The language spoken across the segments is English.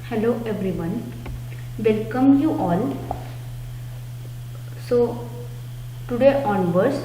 Hello everyone, welcome you all. So today onwards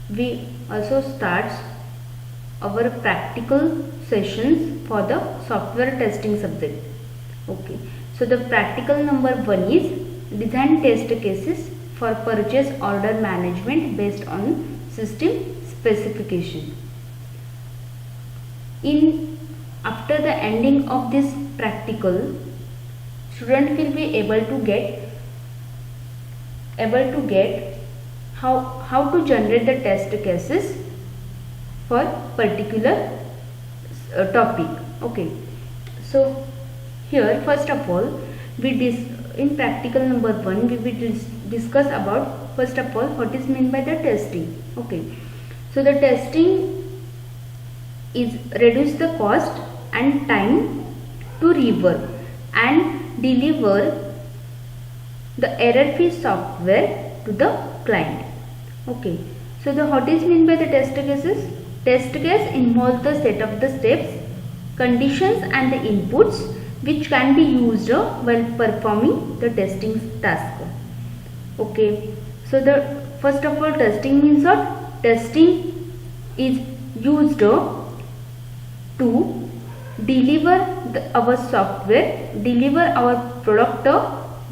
we also starts our practical sessions for the software testing subject. Okay, so the practical number 1 is design test cases for purchase order management based on system specification. After the ending of this practical, student will be able to get how to generate the test cases for particular topic. Okay, so here first of all in practical number 1 we will discuss about first of all what is meant by the testing. Okay, so the testing is reduce the cost and time to rework and deliver the error-free software to the client. Okay, so what is meant by the test cases? Test case involves the set of the steps, conditions and the inputs which can be used while performing the testing task. Okay, so the first of all testing means what? Testing is used to deliver our software, deliver our product,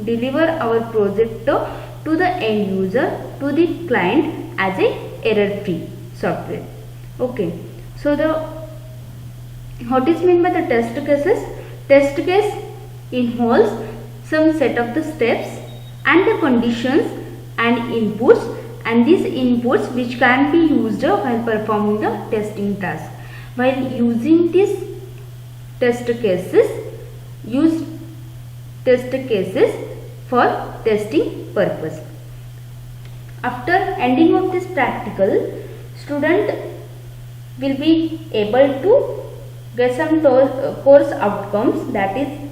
deliver our project to the end user, to the client as a error-free software. Okay, so what is meant by the test cases? Test case involves some set of the steps and the conditions and inputs, and these inputs which can be used while performing the testing task. While using these test cases, use test cases for testing purpose. After ending of this practical, student will be able to get some course outcomes. That is,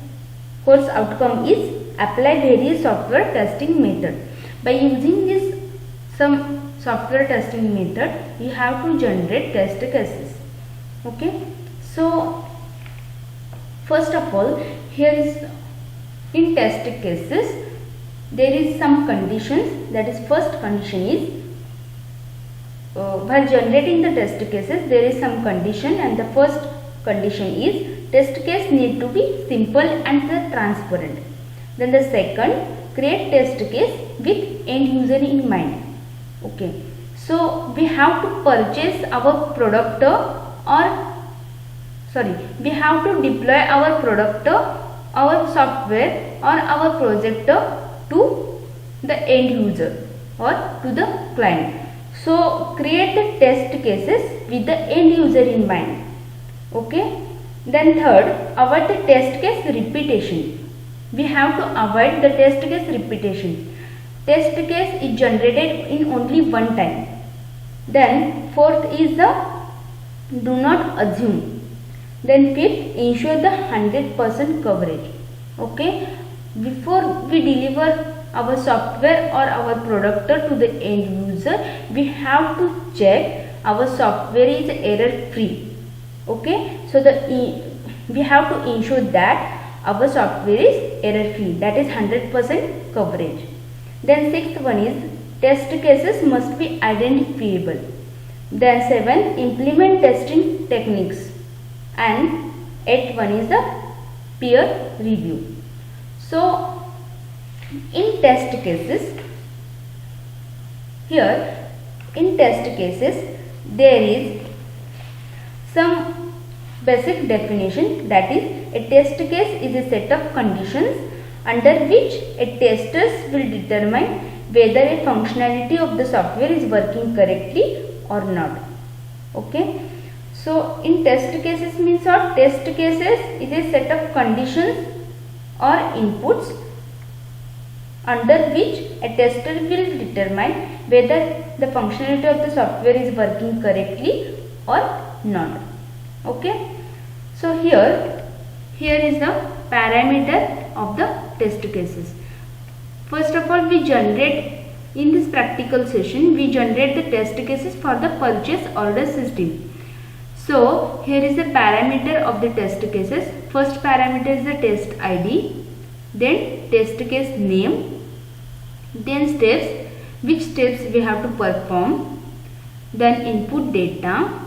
course outcome is apply various software testing method. By using this some software testing method, you have to generate test cases. Okay, so first of all, here is in test cases there is some conditions. That is, first condition is while generating the test cases there is some condition, and the first condition is test case need to be simple and transparent. Then the second, create test case with end user in mind. Okay, so we have to purchase our product we have to deploy our product, our software or our project to the end user or to the client. So create the test cases with the end user in mind. Okay, then third, avoid the test case repetition. We have to avoid the test case repetition. Test case is generated in only one time. Then fourth is the do not assume. Then fifth, ensure the 100% coverage. Okay, before we deliver our software or our product to the end user, we have to check our software is error free. Okay, so we have to ensure that our software is error free, that is 100% coverage. Then sixth one is test cases must be identifiable. Then 7, implement testing techniques, and 8th one is the peer review. So in test cases, here in test cases there is some basic definition. That is, a test case is a set of conditions under which a testers will determine whether a functionality of the software is working correctly or not. Okay, so in test cases means what? Test cases is a set of conditions or inputs under which a tester will determine whether the functionality of the software is working correctly or not. Okay, so here is the parameter of the test cases. First of all, we generate in this practical session we generate the test cases for the purchase order system. So here is the parameter of the test cases. first parameter is the test ID, then test case name, then steps, which steps we have to perform, then input data,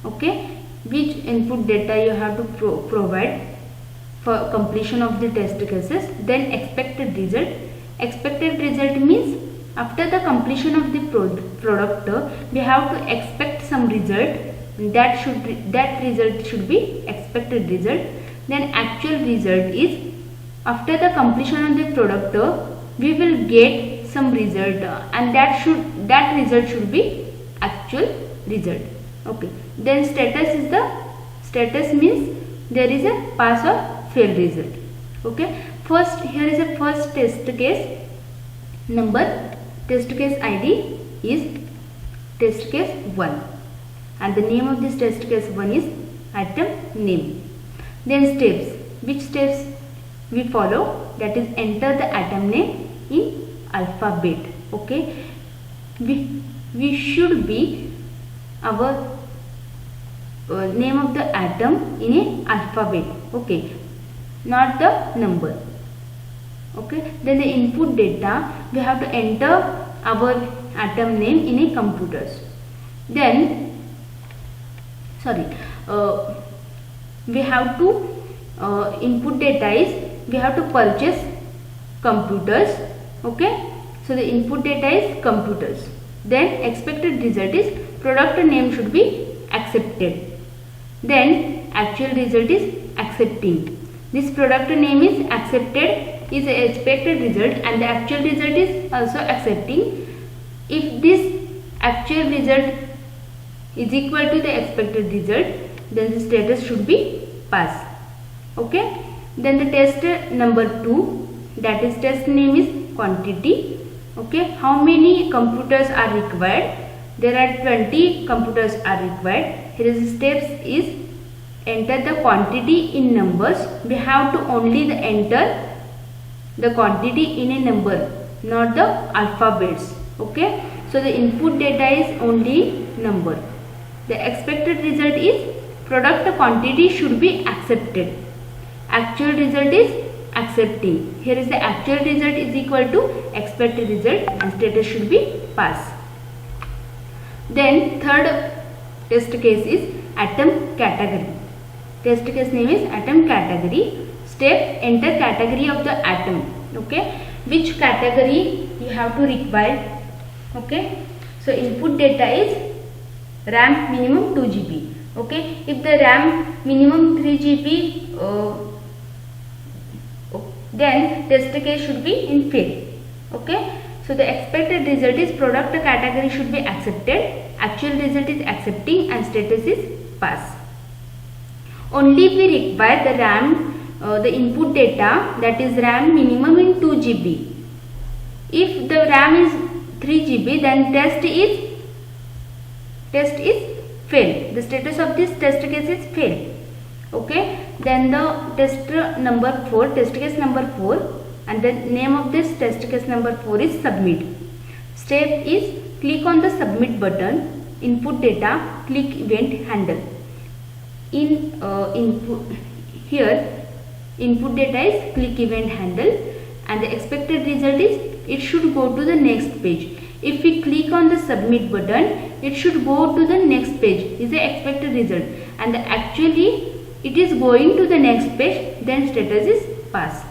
okay, which input data you have to provide for completion of the test cases, then expected result. Expected result means after the completion of the product we have to expect some result, that result should be expected result. Then actual result is after the completion of the product we will get some result, and that result should be actual result. Okay, then status means there is a pass or fail result. Okay, first here is a first test case number, test case ID is test case 1 and the name of this test case 1 is item name. Then steps, which steps we follow, that is enter the item name in alphabet. Okay, we should be our name of the atom in a alphabet, okay, not the number. Okay, then the input data we have to enter our atom name in a computers. Then we have to input data is we have to purchase computers. Okay, so the input data is computers. Then expected result is product name should be accepted. Then actual result is accepting. This product name is accepted is a expected result and the actual result is also accepting. If this actual result is equal to the expected result, then the status should be pass. Okay, then the test number 2, that is test name is quantity. Okay, how many computers are required? There are 20 computers are required. Here is steps is enter the quantity in numbers. We have to only enter the quantity in a number, not the alphabets. Okay, so the input data is only number. The expected result is product quantity should be accepted. Actual result is accepting. Here is the actual result is equal to expected result and status should be pass. Then third test case is atom category. Test case name is atom category. Step enter category of the atom. Okay, which category you have to require. Okay, so input data is RAM minimum 2 GB. Okay, if the RAM minimum 3 GB then test case should be in fail. Okay, so the expected result is product category should be accepted, actual result is accepting and status is pass. Only if we require the RAM the input data, that is RAM minimum in 2 GB. If the RAM is 3 GB then test is fail. The status of this test case is fail. Okay, then the test number 4, test case number 4 and the name of this test case number 4 is submit. Step is click on the submit button, input data, click event handle. In input data is click event handle and the expected result is it should go to the next page. If we click on the submit button, it should go to the next page is the expected result, and actually it is going to the next page, then status is pass.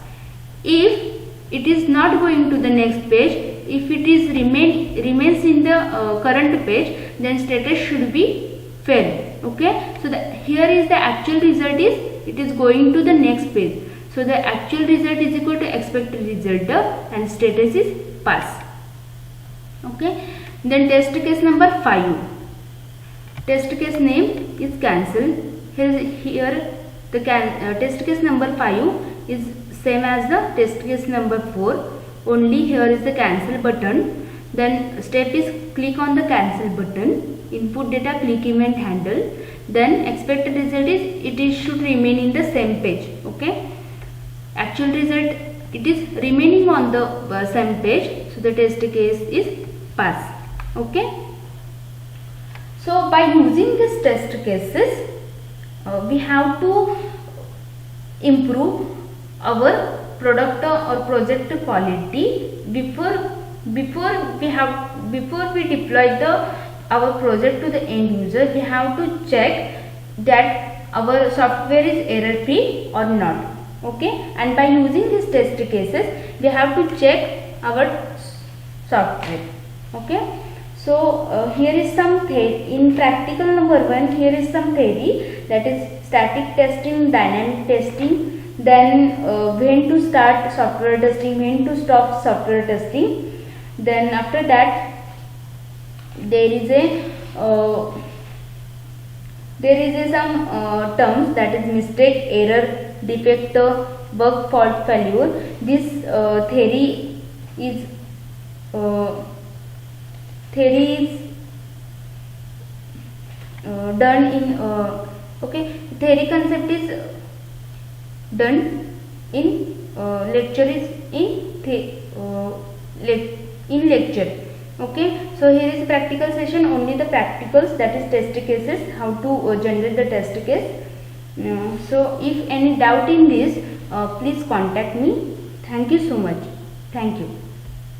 If it is not going to the next page, if it is remains in the current page, then status should be fail. Okay, so here is the actual result is it is going to the next page, so the actual result is equal to expected result and status is pass. Okay, then test case number 5, test case name is cancel. Here the test case number 5 is same as the test case number 4, only here is the cancel button. Then step is click on the cancel button, input data, click event handle. Then expected result is it should remain in the same page. Okay, actual result it is remaining on the same page, so the test case is pass. Okay, so by using this test cases we have to improve our product or project quality. Before we deploy our project to the end user, we have to check that our software is error free or not. Okay, and by using these test cases we have to check our software. Okay, so here is some theory in practical number 1. Here is some theory, that is static testing, dynamic testing, then when to start software testing, when to stop software testing. Then after that there is some terms, that is mistake, error, defect, bug, fault, failure. This theory is done in okay, theory concept is done in lecture is in lecture. Okay, so here is practical session, only the practicals, that is test cases, how to generate the test case. So if any doubt in this, please contact me. Thank you so much. Thank you.